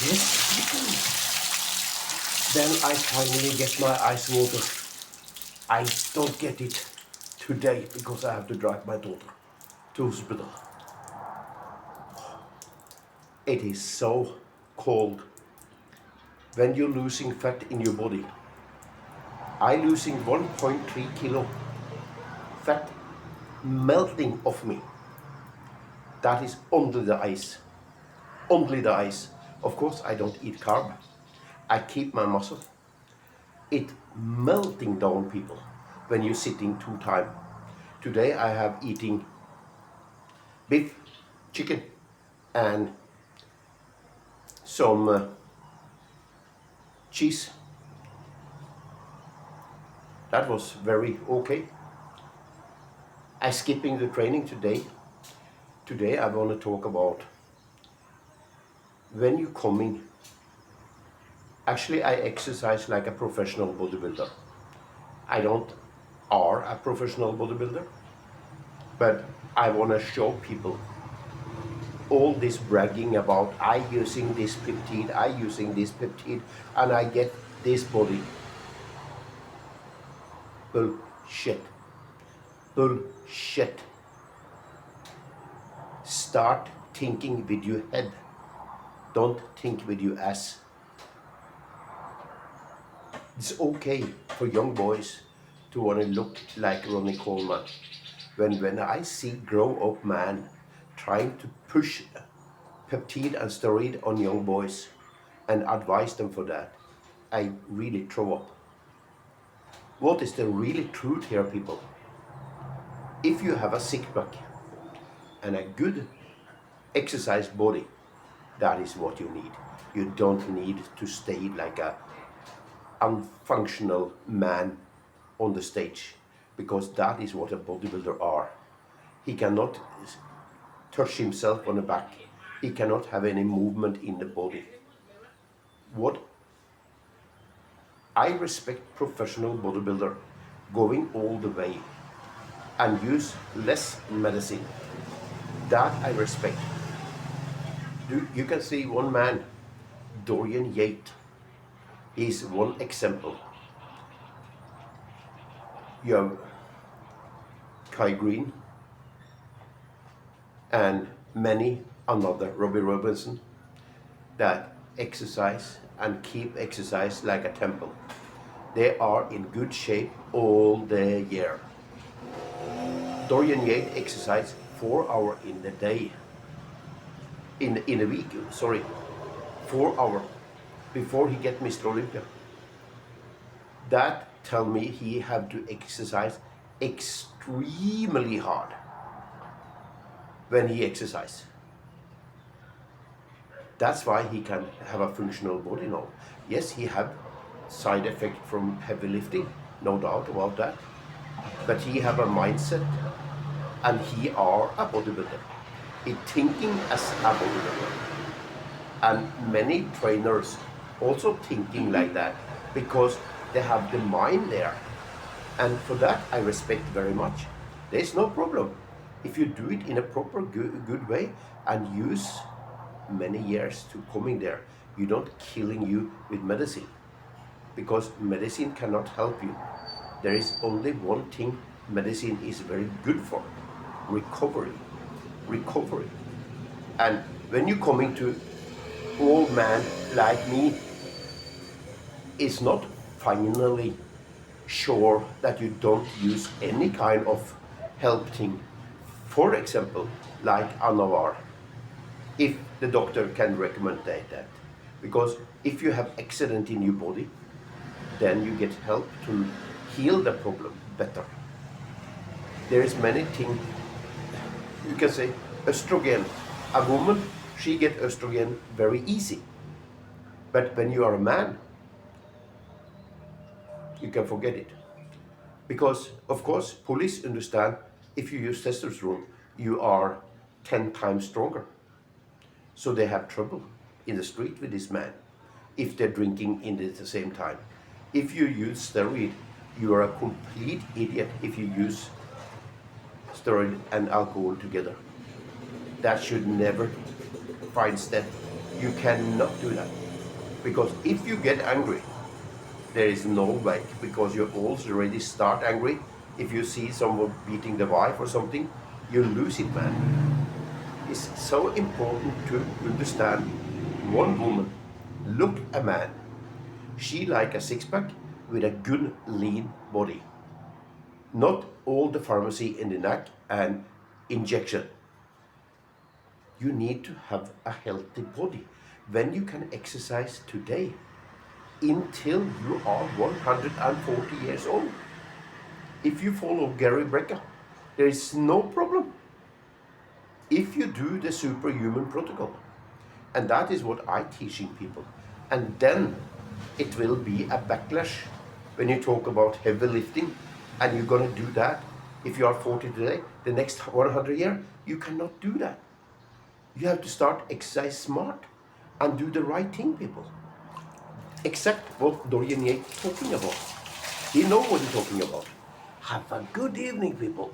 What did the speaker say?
Yes. Then I finally get my ice water. I don't get it today because I have to drive my daughter to hospital. It is so cold. When you're losing fat in your body, I losing 1.3 kilo fat melting off me. That is only the ice. Only the ice. Of course, I don't eat carb. I keep my muscle. It melting down, people, when you're sitting two time. Today I have eating beef, chicken, and some cheese. That was very okay. I skipping the training today. Today I want to talk about when you coming. Actually, I exercise like a professional bodybuilder. I don't are a professional bodybuilder, but I want to show people all this bragging about I using this peptide, and I get this body. Bullshit. Bullshit. Start thinking with your head. Don't think with your ass. It's okay for young boys to want to look like Ronnie Coleman. When I see grow-up man trying to push peptide and steroid on young boys and advise them for that, I really throw up. What is the really truth here, people? If you have a six-pack and a good exercise body, that is what you need. You don't need to stay like a unfunctional man on the stage, because that is what a bodybuilder are. He cannot touch himself on the back. He cannot have any movement in the body. What I respect professional bodybuilder going all the way and use less medicine. That I respect. You can see one man, Dorian Yates. He's one example. You have Kai Green and many another, Robbie Robinson, that exercise and keep exercise like a temple. They are in good shape all the year. Dorian Yates exercise 4 hours in the day, in a week, sorry, 4 hours before he get Mr. Olympia. That tell me he have to exercise extremely hard when he exercise. That's why he can have a functional body now. Yes, he have side effect from heavy lifting, no doubt about that. But he have a mindset, and he are a bodybuilder. He thinking as a bodybuilder. And many trainers also thinking like that because they have the mind there. And for that I respect very much. There's no problem. If you do it in a proper good way and use many years to coming there, you don't killing you with medicine, because medicine cannot help you. There is only one thing medicine is very good for: recovery. Recovery. And when you coming to old man like me, it's not finally sure that you don't use any kind of help thing. For example, like Arne'workout, if the doctor can recommend that. Because if you have accident in your body, then you get help to heal the problem better. There is many things. You can say estrogen. A woman, she get estrogen very easy. But when you are a man, you can forget it. Because, of course, police understand if you use testosterone, you are 10 times stronger. So they have trouble in the street with this man if they're drinking in at the same time. If you use steroid, you are a complete idiot if you use steroid and alcohol together. That should never find step. You cannot do that. Because if you get angry, there is no way, because you already start angry. If you see someone beating the wife or something, you lose it, man. It's so important to understand one woman. Look a man. She like a six-pack with a good lean body. Not all the pharmacy in the neck and injection. You need to have a healthy body. When you can exercise today, until you are 140 years old. If you follow Gary Brecker, there is no problem. If you do the superhuman protocol, and that is what I'm teaching people, and then it will be a backlash when you talk about heavy lifting, and you're gonna do that. If you are 40 today, the next 100 years, you cannot do that. You have to start exercise smart and do the right thing, people. Except what Dorian Yates talking about. He knows what he's talking about. Have a good evening, people.